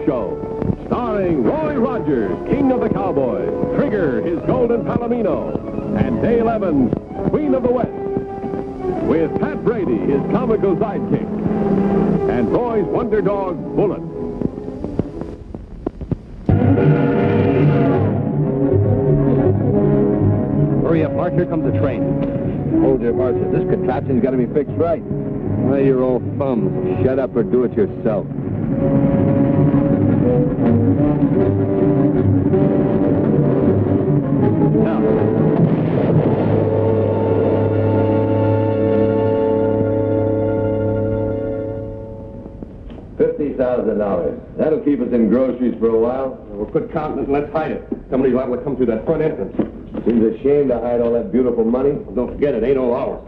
Show. Starring Roy Rogers, King of the Cowboys, Trigger, his golden palomino, and Dale Evans, Queen of the West. With Pat Brady, his comical sidekick, and Roy's wonder dog, Bullet. Hurry up, Mark. Here comes the train. Hold your horses. This contraption's got to be fixed right. Well, you're all thumbs. Shut up or do it yourself. Now. $50,000. That'll keep us in groceries for a while. We'll quit counting it and let's hide it. Somebody's liable to come through that front entrance. Seems a shame to hide all that beautiful money. Well, don't forget, it ain't all ours.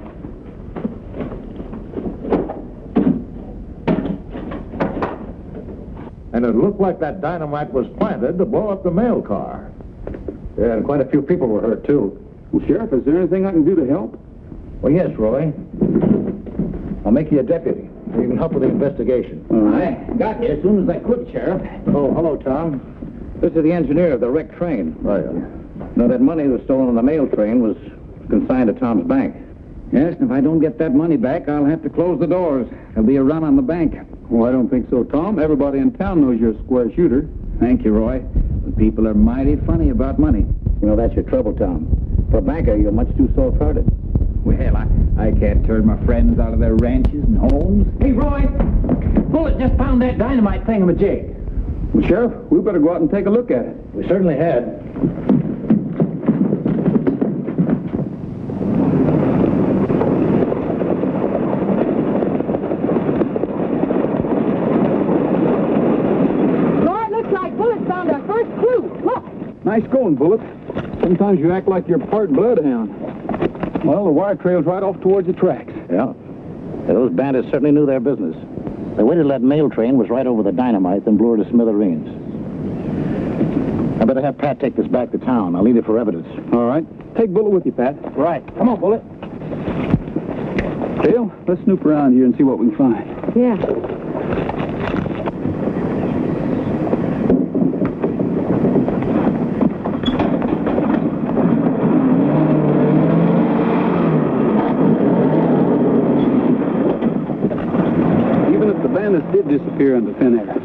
And it looked like that dynamite was planted to blow up the mail car. Yeah, and quite a few people were hurt, too. Well, Sheriff, is there anything I can do to help? Well, yes, Roy. I'll make you a deputy. You can help with the investigation. right. I got here as soon as I could, Sheriff. Oh, hello, Tom. This is the engineer of the wrecked train. Oh, yeah. Now, that money that was stolen on the mail train was consigned to Tom's bank. Yes, and if I don't get that money back, I'll have to close the doors. There'll be a run on the bank. Well, I don't think so, Tom. Everybody in town knows you're a square shooter. Thank you, Roy. But people are mighty funny about money. You know, that's your trouble, Tom. For a banker, you're much too soft-hearted. Well, I can't turn my friends out of their ranches and homes. Hey, Roy! Bullet just found that dynamite thingamajig. Well, Sheriff, we better go out and take a look at it. We certainly had. Roy, looks like Bullet found our first clue. Look! Nice going, Bullet. Sometimes you act like you're part bloodhound. Well, the wire trail's right off towards the tracks. Yeah. Those bandits certainly knew their business. They waited till that mail train was right over the dynamite, then blew her to smithereens. I better have Pat take this back to town. I'll need it for evidence. All right. Take Bullet with you, Pat. Right. Come on, Bullet. Dale, let's snoop around here and see what we can find. Yeah. Even if the bandits did disappear into thin air,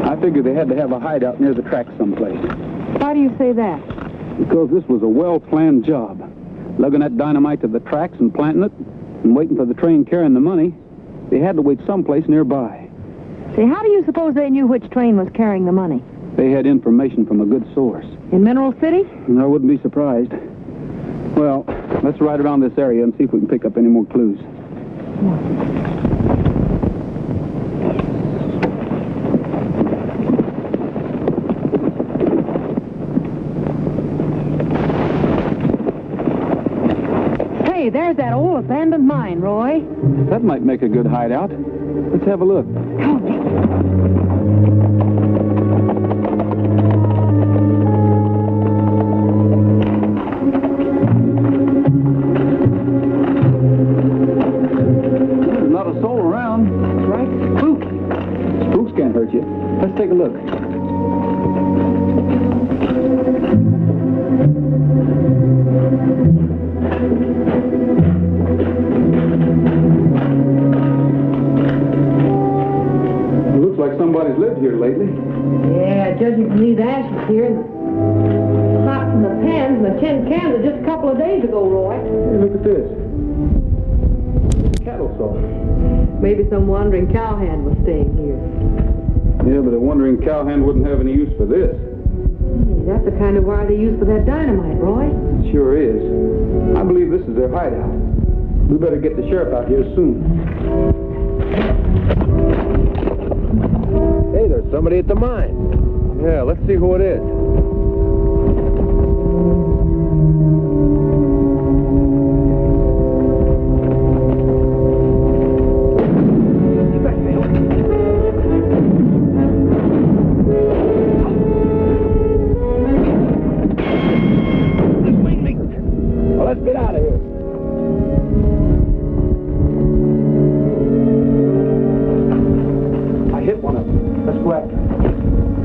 I figured they had to have a hideout near the tracks someplace. Why do you say that? Because this was a well-planned job. Lugging that dynamite to the tracks and planting it, and waiting for the train carrying the money, they had to wait someplace nearby. Say, how do you suppose they knew which train was carrying the money? They had information from a good source. In Mineral City? And I wouldn't be surprised. Well, let's ride around this area and see if we can pick up any more clues. Hey, there's that old abandoned mine, Roy. That might make a good hideout. Let's have a look. There's not a soul around. That's right. Spooky. Spooks can't hurt you. Let's take a look. Looks like somebody's lived here lately. Yeah, judging from these ashes here, the pots and the pans and the tin cans are just a couple of days ago, Roy. Hey, look at this. Cattle saw. Maybe some wandering cowhand was staying here. Yeah, but a wandering cowhand wouldn't have any use for this. Hey, that's the kind of wire they use for that dynamite, Roy. It sure is. I believe this is their hideout. We better get the sheriff out here soon. Hey, there's somebody at the mine. Yeah, let's see who it is. Well, let's get out of here. I hit one of them. Let's go after him.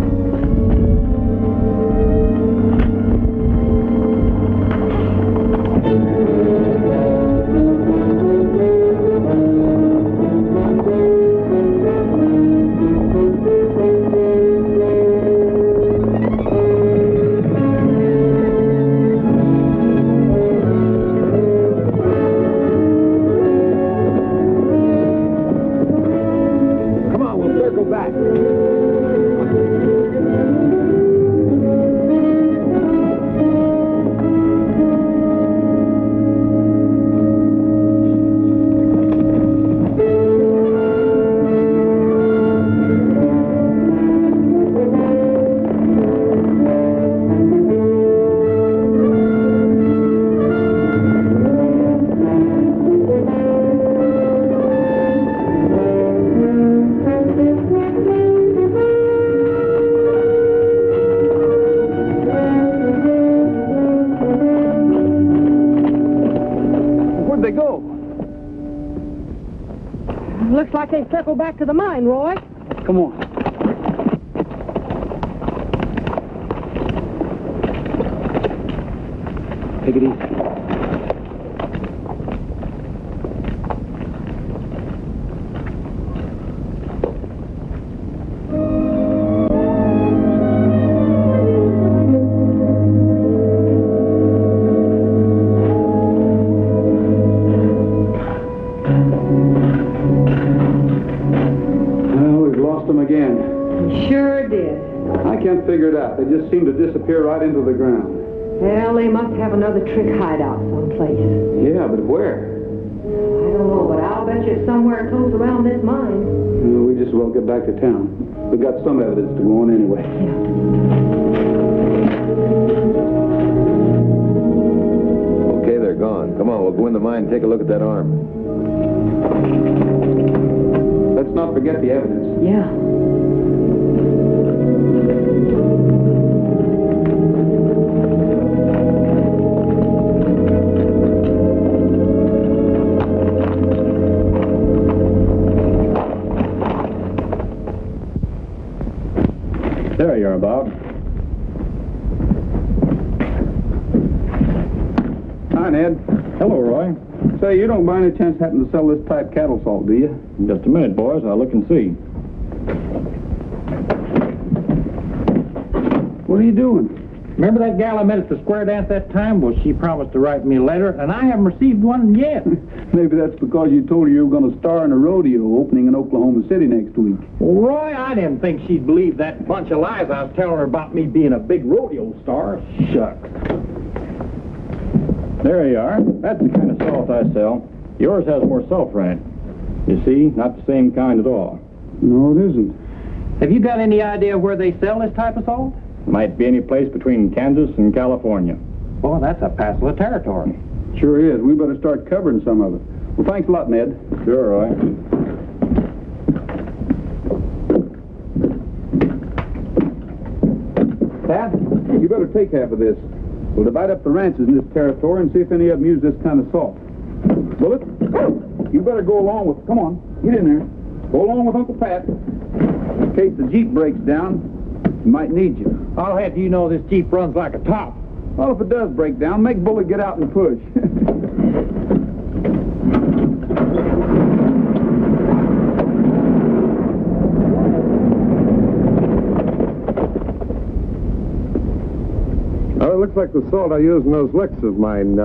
they go? Looks like they've circled back to the mine, Roy. Come on. Take it easy. Sure did. I can't figure it out. They just seem to disappear right into the ground. Well, they must have another trick hideout someplace. Yeah, but where? I don't know, but I'll bet you it's somewhere close around this mine. We just as well get back to town. We got some evidence to go on anyway. Okay, they're gone. Come on, we'll go in the mine and take a look at that arm. Let's not forget the evidence. Yeah. There you are, Bob. Hi, Ned. Hello, Roy. Say, you don't by any chance happen to sell this type cattle salt, do you? Just a minute, boys. I'll look and see. What are you doing? Remember that gal I met at the square dance that time? Well, she promised to write me a letter, and I haven't received one yet. Maybe that's because you told her you were going to star in a rodeo opening in Oklahoma City next week. Well, Roy, I didn't think she'd believe that bunch of lies I was telling her about me being a big rodeo star. Shucks. There you are. That's the kind of salt I sell. Yours has more sulfur in it. You see, not the same kind at all. No, it isn't. Have you got any idea where they sell this type of salt? Might be any place between Kansas and California. Boy, that's a passel of territory. Sure is. We better start covering some of it. Well, thanks a lot, Ned. Sure, Roy. Pat, you better take half of this. We'll divide up the ranches in this territory and see if any of them use this kind of salt. Bullet, you better go along with... Come on, get in there. Go along with Uncle Pat. In case the Jeep breaks down, he might need you. I'll have you know this Jeep runs like a top. Well, if it does break down, make Bullet get out and push. Oh, it looks like the salt I use in those licks of mine.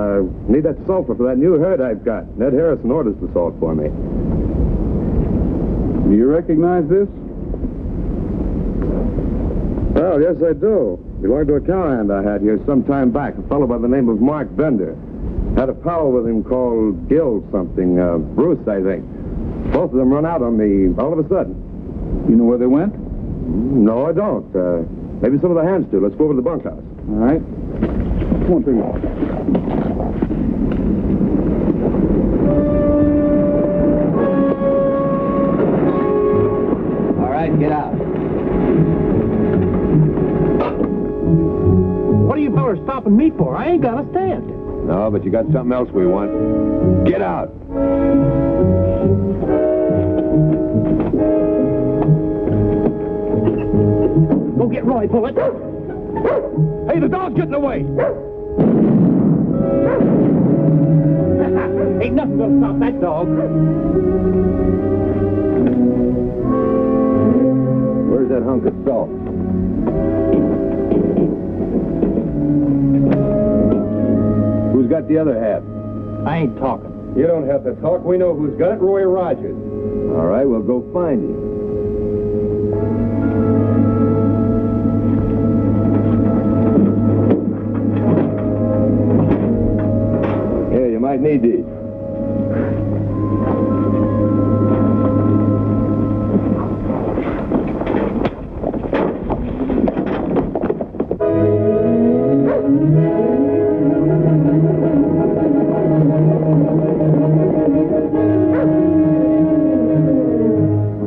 Need that sulfur for that new herd I've got. Ned Harrison orders the salt for me. Do you recognize this? Well, yes, I do. Belonged to a cowhand I had here some time back. A fellow by the name of Mark Bender. Had a pal with him called Gil something. Bruce, I think. Both of them run out on me all of a sudden. You know where they went? No, I don't. Maybe some of the hands do. Let's go over to the bunkhouse. All right. Come on, bring it. All right, get out. What are you fellas stopping me for? I ain't got a stand. No, but you got something else we want. Get out! Go get Roy, Bullet. Hey, the dog's getting away! Ain't nothing gonna stop that dog. Where's that hunk of salt? Who's got the other half? I ain't talking. You don't have to talk. We know who's got it. Roy Rogers. All right, we'll go find him. Here, you might need these.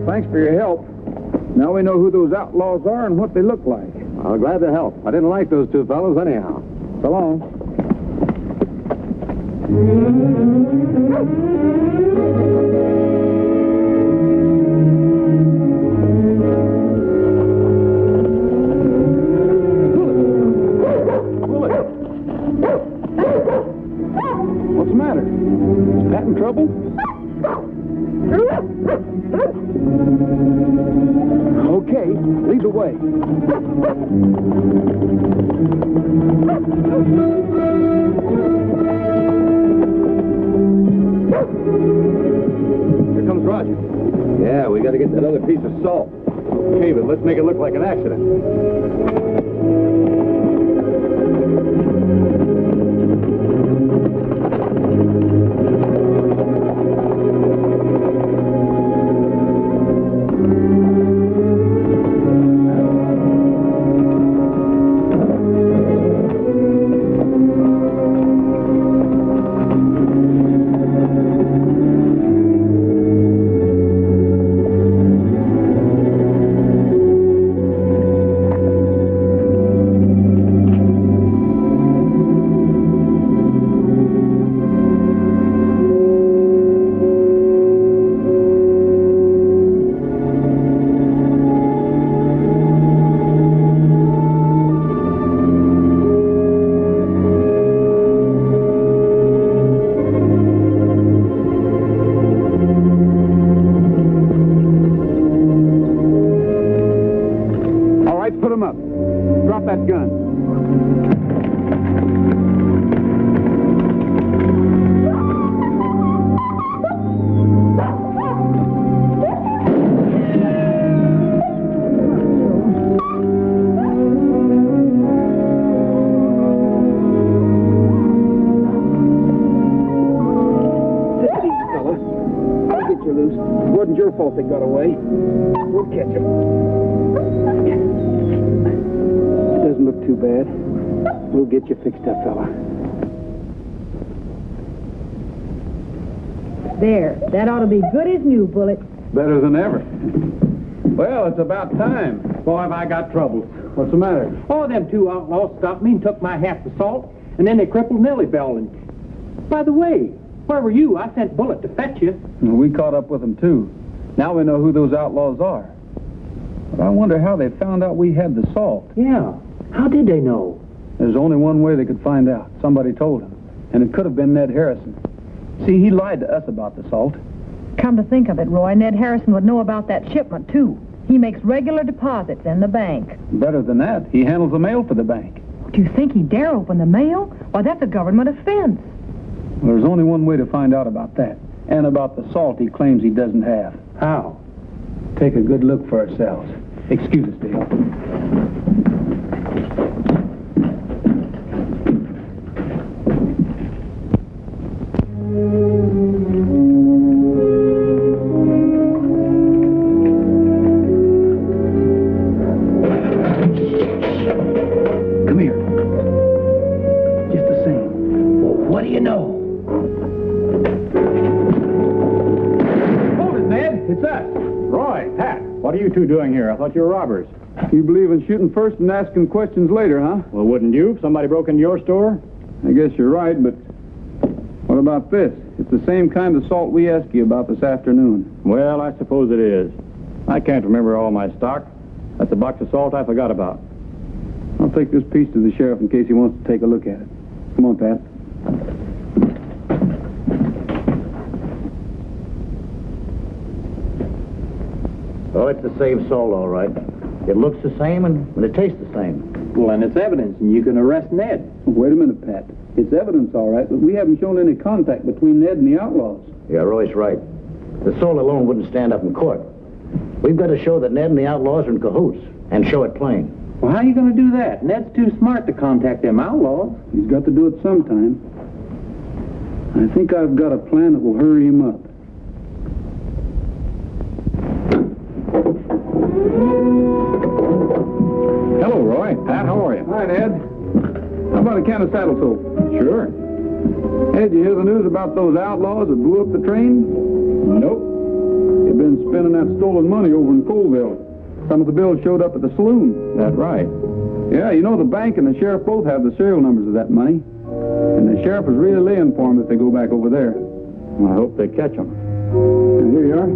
Thanks for your help. Now we know who those outlaws are and what they look like. I'm glad to help. I didn't like those two fellows anyhow. So long. What's the matter? Is Pat in trouble? Okay, lead the way. Here comes Roger. Yeah, we got to get that other piece of salt. Okay, but let's make it look like an accident. Put him up. Drop that gun. Take it easy, fella. I'll get you loose. It wasn't your fault they got away. We'll catch them. Doesn't look too bad. We'll get you fixed up, fella. There. That ought to be good as new, Bullet. Better than ever. Well, it's about time. Boy, have I got troubles. What's the matter? Oh, them two outlaws stopped me and took my half the salt, and then they crippled Nellie Bell. And by the way, where were you? I sent Bullet to fetch you. We caught up with them, too. Now we know who those outlaws are. But I wonder how they found out we had the salt. Yeah. How did they know? There's only one way they could find out. Somebody told them. And it could have been Ned Harrison. See, he lied to us about the salt. Come to think of it, Roy, Ned Harrison would know about that shipment, too. He makes regular deposits in the bank. Better than that, he handles the mail for the bank. Do you think he'd dare open the mail? Why, that's a government offense. Well, there's only one way to find out about that. And about the salt he claims he doesn't have. How? Take a good look for ourselves. Excuse us, Dale. Come here. Just the same. Well, what do you know? Hold it, Ned. It's us. Roy, Pat, what are you two doing here? I thought you were robbers. You believe in shooting first and asking questions later, huh? Well, wouldn't you if somebody broke into your store? I guess you're right, but what about this? It's the same kind of salt we asked you about this afternoon. Well, I suppose it is. I can't remember all my stock. That's a box of salt I forgot about. I'll take this piece to the sheriff in case he wants to take a look at it. Come on, Pat. Oh, it's the same salt, all right. It looks the same and it tastes the same. Well, and it's evidence, and you can arrest Ned. Wait a minute, Pat. It's evidence, all right, but we haven't shown any contact between Ned and the outlaws. Yeah, Roy's right. The salt alone wouldn't stand up in court. We've got to show that Ned and the outlaws are in cahoots, and show it plain. Well, how are you going to do that? Ned's too smart to contact them outlaws. He's got to do it sometime. I think I've got a plan that will hurry him up. Hello, Roy. Pat, how are you? Hi, Ned. How about a can of saddle soap? Sure. Hey, did you hear the news about those outlaws that blew up the train? Nope. They've been spending that stolen money over in Colville. Some of the bills showed up at the saloon. That's right. Yeah, you know the bank and the sheriff both have the serial numbers of that money. And the sheriff is really laying for them if they go back over there. I hope they catch them. And here you are.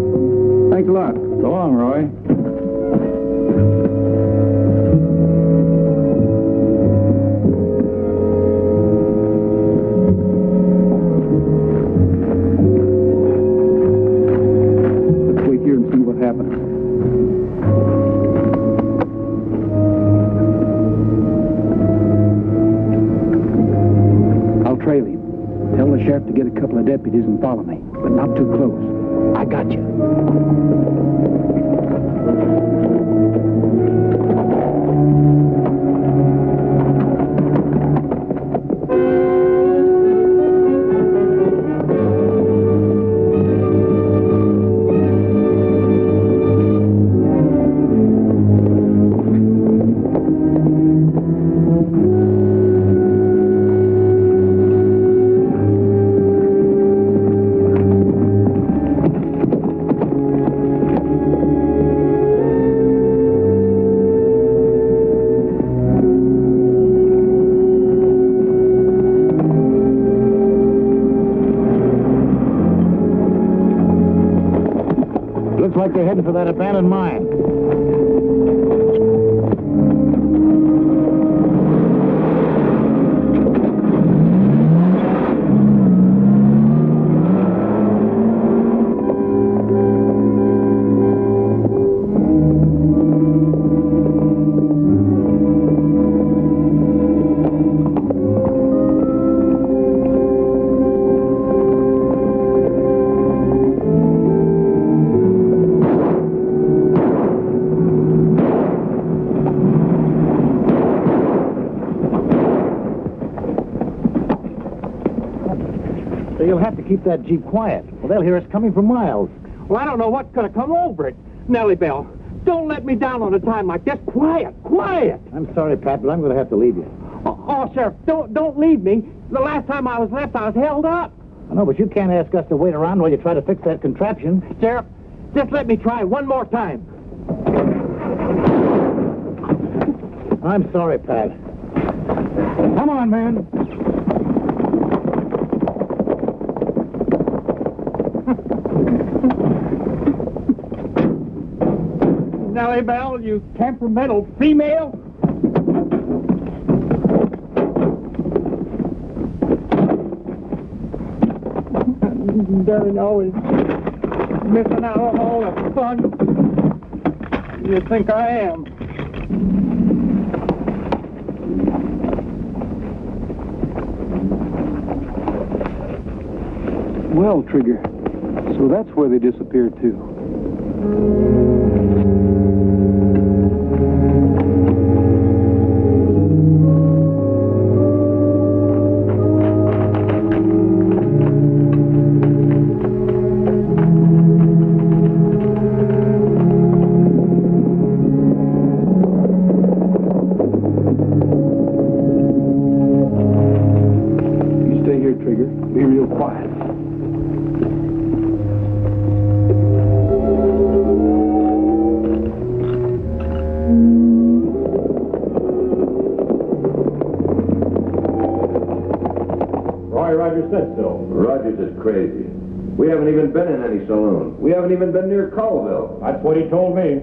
Thanks a lot. So long, Roy. Let's wait here and see what happens. I'll trail him. Tell the sheriff to get a couple of deputies and follow me, but not too close. I got you. Looks like they're heading for that abandoned mine. So you'll have to keep that Jeep quiet. Well, they'll hear us coming for miles. Well, I don't know what's going to come over it. Nellie Bell, don't let me down on a time like this. Quiet, quiet. I'm sorry, Pat, but I'm going to have to leave you. Oh, Sheriff, don't leave me. The last time I was left, I was held up. I know, but you can't ask us to wait around while you try to fix that contraption. Sheriff, just let me try one more time. I'm sorry, Pat. Come on, man. Nellie Bell, you temperamental female. Darn, always missing out on all the fun. You think I am? Well, Trigger, so that's where they disappeared to. You stay here, Trigger. Be real quiet. Rogers said so. Rogers is crazy. We haven't even been in any saloon. We haven't even been near Colville. That's what he told me.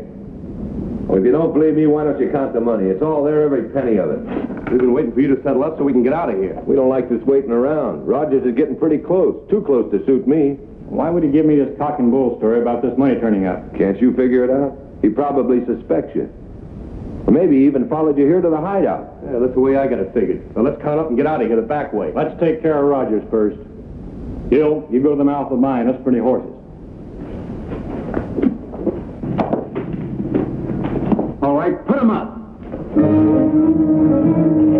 Well, if you don't believe me, why don't you count the money? It's all there, every penny of it. We've been waiting for you to settle up so we can get out of here. We don't like this waiting around. Rogers is getting pretty close. Too close to suit me. Why would he give me this cock and bull story about this money turning up? Can't you figure it out? He probably suspects you. Or maybe he even followed you here to the hideout. Yeah, that's the way I got it figured. So let's count up and get out of here the back way. Let's take care of Rogers first. Gil, you go to the mouth of mine. Us pretty horses. All right, put him up.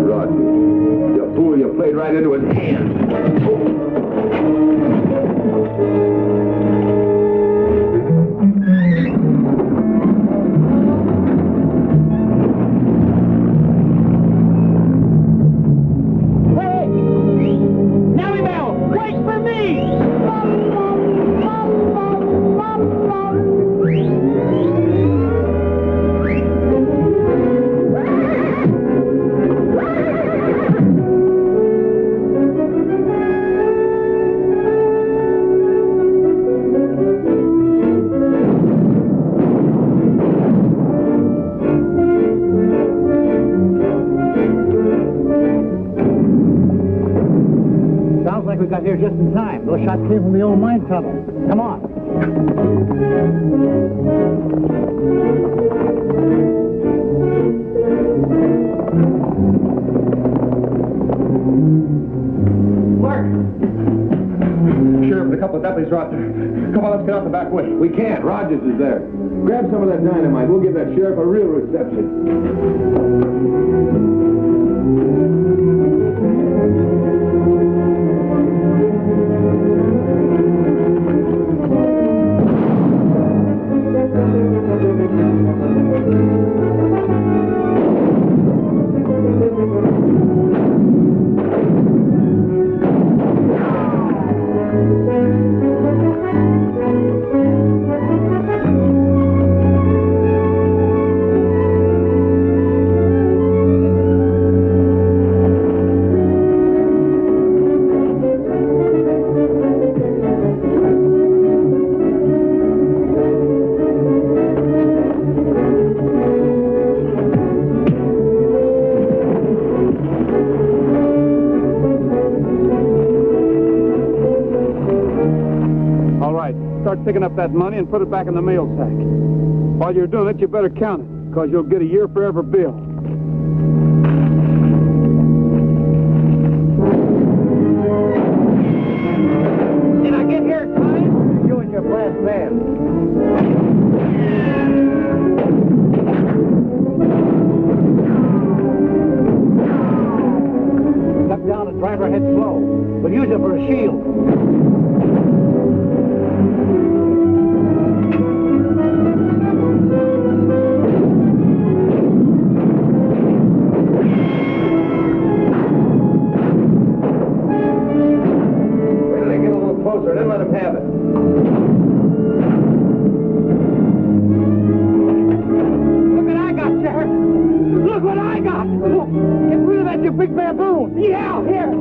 Rogers, you fool, you played right into his hands. Sounds like we got here just in time. Those shots came from the old mine tunnel. Come on. Mark! Sheriff, a couple of deputies are out there. Come on, let's get out the back way. We can't. Rogers is there. Grab some of that dynamite. We'll give that sheriff a real reception. Start picking up that money and put it back in the mail sack. While you're doing it, you better count it, because you'll get a year forever bill. Did I get here in time? You and your last man. Duck down and drive our head slow. We'll use it for a shield. Then let him have it. Look what I got, Sheriff! Look what I got! Get rid of that, you big baboon! Yeah, here!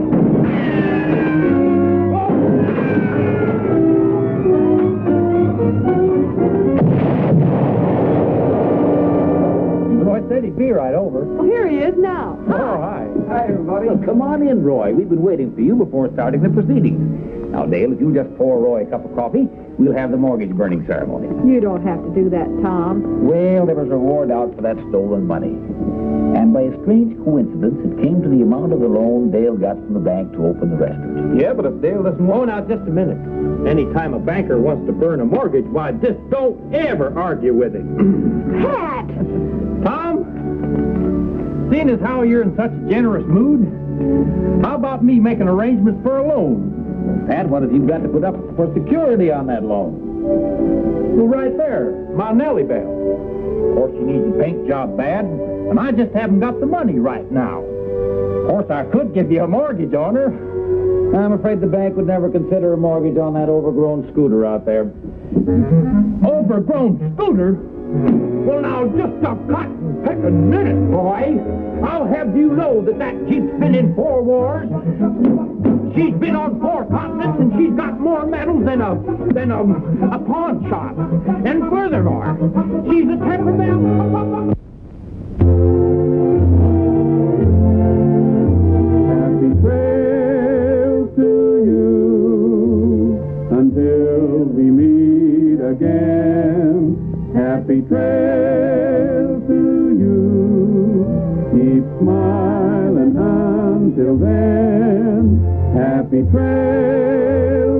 Roy said he'd be right over. Well, here he is now. Oh, hi. Hi, everybody. Well, come on in, Roy. We've been waiting for you before starting the proceedings. Now, Dale, if you'll just pour Roy a cup of coffee, we'll have the mortgage burning ceremony. You don't have to do that, Tom. Well, there was a reward out for that stolen money. And by a strange coincidence, it came to the amount of the loan Dale got from the bank to open the restaurant. Yeah, but if Dale doesn't... Oh, now, just a minute. Anytime a banker wants to burn a mortgage, why, just don't ever argue with him. Pat! Tom, seeing as how you're in such a generous mood, how about me making arrangements for a loan? Pat, what have you got to put up for security on that loan? Well, right there, my Nellie Bell. Of course, she needs a paint job bad, and I just haven't got the money right now. Of course, I could give you a mortgage on her. I'm afraid the bank would never consider a mortgage on that overgrown scooter out there. Overgrown scooter? Well, now, just a cotton-picking minute, boy. I'll have you know that Jeep's been in 4 wars. She's been on 4 continents, and she's got more medals than a pawn shop. And furthermore, she's a temperamental... Happy trail to you until we meet again. Happy trail to you. Keep smiling until then. Happy trail